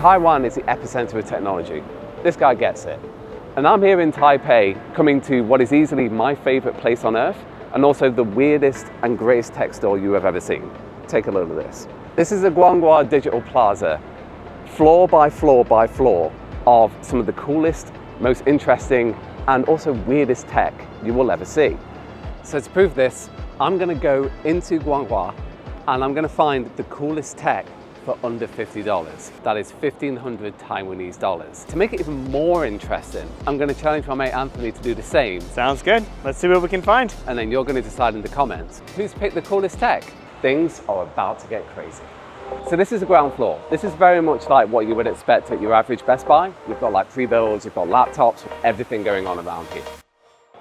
Taiwan is the epicenter of technology. This guy gets it. And I'm here in Taipei, coming to what is easily my favorite place on earth, and also the weirdest and greatest tech store you have ever seen. Take a look at this. This is the Guang Hua Digital Plaza, floor by floor by floor of some of the coolest, most interesting, and also weirdest tech you will ever see. So to prove this, I'm gonna go into Guang Hua and I'm gonna find the coolest tech for under $50. That is 1,500 Taiwanese dollars. To make it even more interesting, I'm gonna challenge my mate Anthony to do the same. Sounds good. Let's see what we can find. And then you're gonna decide in the comments, who's picked the coolest tech? Things are about to get crazy. So this is the ground floor. This is very much like what you would expect at your average Best Buy. You've got like pre-builds, you've got laptops, everything going on around here.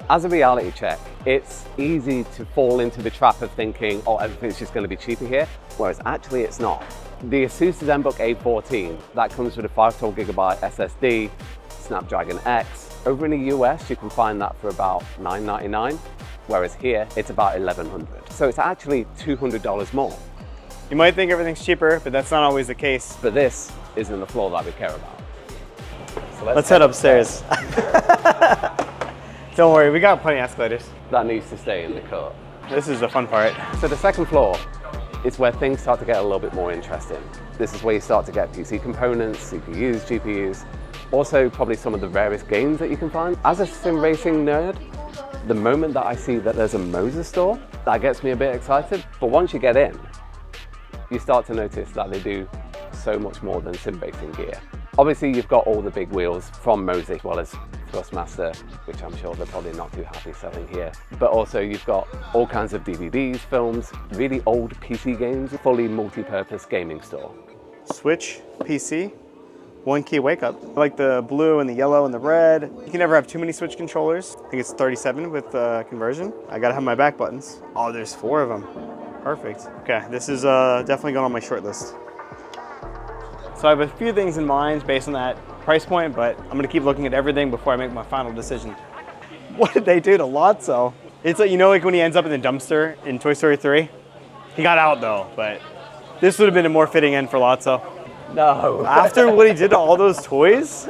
As a reality check, it's easy to fall into the trap of thinking, oh, everything's just gonna be cheaper here, whereas actually it's not. The Asus ZenBook A14, that comes with a 512GB SSD, Snapdragon X. Over in the US, you can find that for about $999, whereas here, it's about $1,100. So it's actually $200 more. You might think everything's cheaper, but that's not always the case. But this isn't the floor that we care about. So let's head upstairs. Don't worry, we got plenty of escalators. That needs to stay in the cut. This is the fun part. So the second floor is where things start to get a little bit more interesting. This is where you start to get PC components, CPUs, GPUs, also probably some of the rarest games that you can find. As a sim racing nerd, the moment that I see that there's a Moses store, that gets me a bit excited. But once you get in, you start to notice that they do so much more than sim racing gear. Obviously, you've got all the big wheels from Moses, as well as Thrustmaster, which I'm sure they're probably not too happy selling here. But also you've got all kinds of DVDs, films, really old PC games, fully multi-purpose gaming store. Switch, PC, one key wake up. I like the blue and the yellow and the red. You can never have too many Switch controllers. I think it's 37 with conversion. I gotta have my back buttons. Oh, there's 4 of them. Perfect. Okay, this is definitely going on my short list. So I have a few things in mind based on that price point, but I'm gonna keep looking at everything before I make my final decision. What did they do to Lotso? It's like, you know, like when he ends up in the dumpster in Toy Story 3? He got out though, but this would have been a more fitting end for Lotso. No. After what he did to all those toys?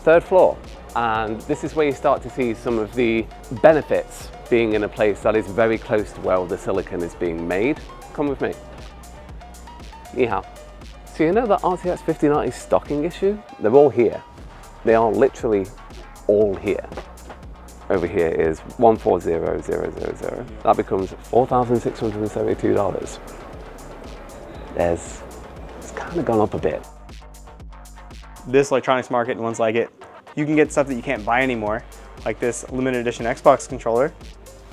Third floor, and this is where you start to see some of the benefits being in a place that is very close to where the silicon is being made. Come with me. Anyhow, so you know the RTX 5090 stocking issue? They're all here. They are literally all here. Over here is 140000. That becomes $4,672. It's kind of gone up a bit. This electronics market and ones like it, you can get stuff that you can't buy anymore, like this limited edition Xbox controller.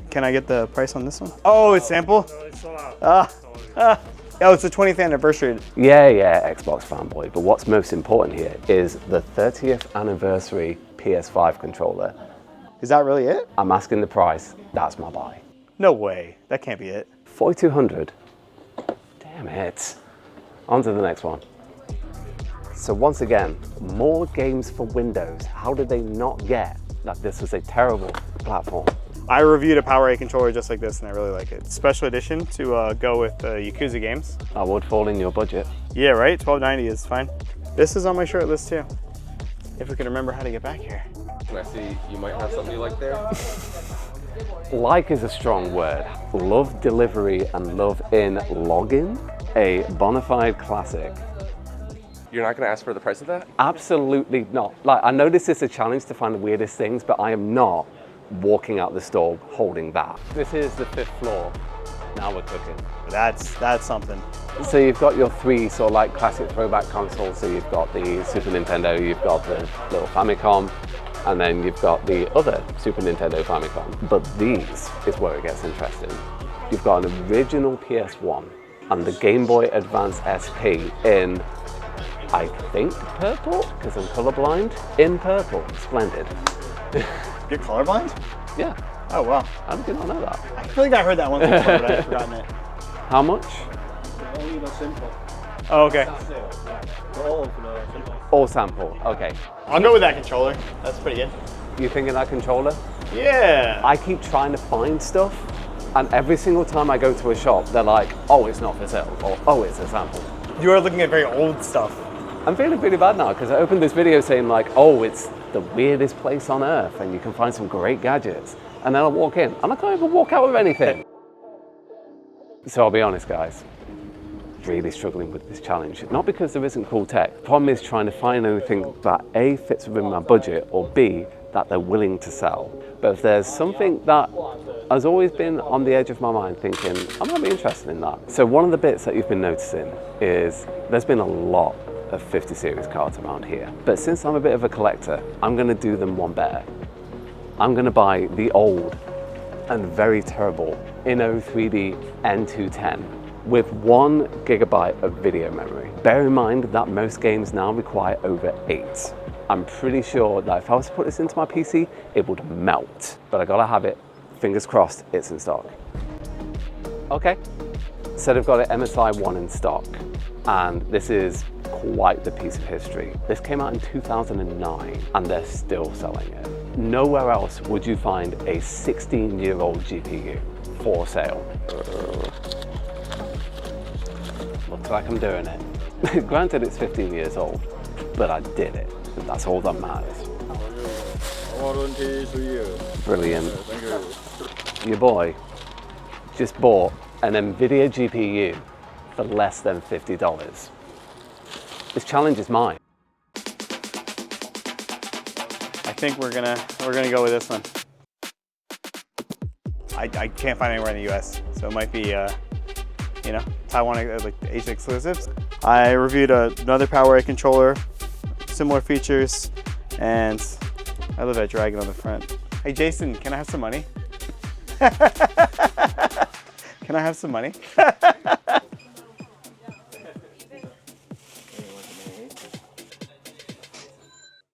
Can I get the price on this one? Oh, it's sample? No, it's sold out. Oh, it's the 20th anniversary. Yeah, Xbox fanboy. But what's most important here is the 30th anniversary PS5 controller. Is that really it? I'm asking the price. That's my buy. No way. That can't be it. 4,200. Damn it. On to the next one. So once again, more games for Windows. How did they not get that this was a terrible platform? I reviewed a PowerA controller just like this and I really like it. Special edition to go with Yakuza games. That would fall in your budget. Yeah, right? $12.90 is fine. This is on my short list too. If we can remember how to get back here. Can I see you might have something you like there? Like is a strong word. Love delivery and love in login. A bona fide classic. You're not gonna ask for the price of that? Absolutely not. Like, I know this is a challenge to find the weirdest things, but I am not walking out the store holding that. This is the 5th floor. Now we're cooking. That's something. So you've got your 3 sort of like classic throwback consoles. So you've got the Super Nintendo, you've got the little Famicom, and then you've got the other Super Nintendo Famicom. But these is where it gets interesting. You've got an original PS1 and the Game Boy Advance SP in, I think, purple, because I'm colorblind. In purple, splendid. You're colorblind? Yeah. Oh, wow. How did you not know that? I feel like I heard that once before, but I've forgotten it. How much? Only the simple. Oh, okay. All sample, okay. I'll go with that controller. That's pretty good. You thinking that controller? Yeah. I keep trying to find stuff, and every single time I go to a shop, they're like, oh, it's not for sale, or oh, it's a sample. You are looking at very old stuff. I'm feeling pretty bad now because I opened this video saying like, oh, it's the weirdest place on earth and you can find some great gadgets. And then I walk in and I can't even walk out with anything. So I'll be honest, guys, really struggling with this challenge. Not because there isn't cool tech. The problem is trying to find anything that A, fits within my budget, or B, that they're willing to sell. But if there's something that has always been on the edge of my mind thinking, I might be interested in that. So one of the bits that you've been noticing is there's been a lot of 50 series cards around here. But since I'm a bit of a collector, I'm gonna do them one better. I'm gonna buy the old and very terrible Inno3D N210 with 1 GB of video memory. Bear in mind that most games now require over 8. I'm pretty sure that if I was to put this into my PC, it would melt. But I gotta have it. Fingers crossed, it's in stock. Okay, so they've got an MSI 1 in stock, and this is quite the piece of history. This came out in 2009, and they're still selling it. Nowhere else would you find a 16-year-old GPU for sale. Looks like I'm doing it. Granted, it's 15 years old, but I did it. That's all that matters. Brilliant. Thank you. Your boy just bought an Nvidia GPU for less than $50. This challenge is mine. I think we're gonna go with this one. I can't find anywhere in the US, so it might be you know, Taiwan, like Asia exclusives. I reviewed another PowerA controller, similar features, and I love that dragon on the front. Hey Jason, can I have some money? Can I have some money?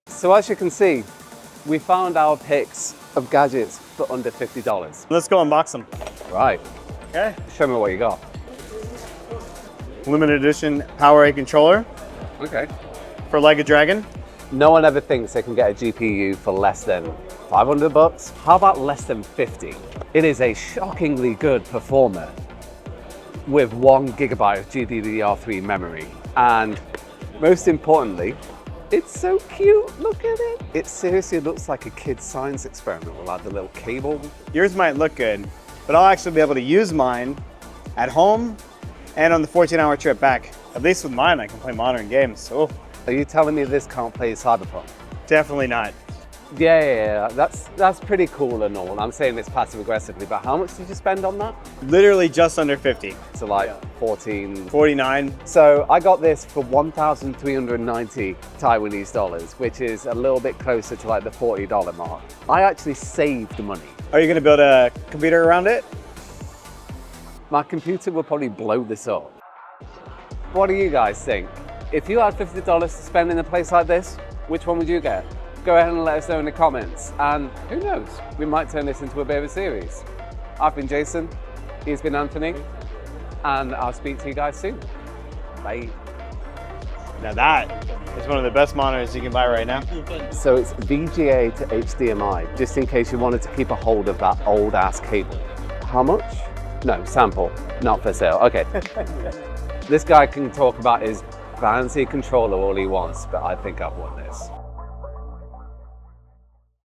So as you can see, we found our picks of gadgets for under $50. Let's go unbox them. Right, Okay. show me what you got. Limited edition PowerA controller Okay. for Like a Dragon. No one ever thinks they can get a GPU for less than $500. How about less than 50? It is a shockingly good performer with 1 GB of GDDR3 memory. And most importantly, it's so cute, look at it. It seriously looks like a kid's science experiment with like the little cable. Yours might look good, but I'll actually be able to use mine at home and on the 14-hour trip back. At least with mine, I can play modern games. Oh, Are you telling me this can't play Cyberpunk? definitely not. Yeah, that's pretty cool and all. I'm saying this passive aggressively, but how much did you spend on that? Literally just under 50. So like 14. 49. So I got this for 1,390 Taiwanese dollars, which is a little bit closer to like the $40 mark. I actually saved money. Are you gonna build a computer around it? My computer will probably blow this up. What do you guys think? If you had $50 to spend in a place like this, which one would you get? Go ahead and let us know in the comments. And who knows, we might turn this into a bit of a series. I've been Jason, he's been Anthony, and I'll speak to you guys soon. Bye. Now that is one of the best monitors you can buy right now. So it's VGA to HDMI, just in case you wanted to keep a hold of that old ass cable. How much? No, sample, not for sale. Okay. This guy can talk about his fancy controller all he wants, but I think I've won this.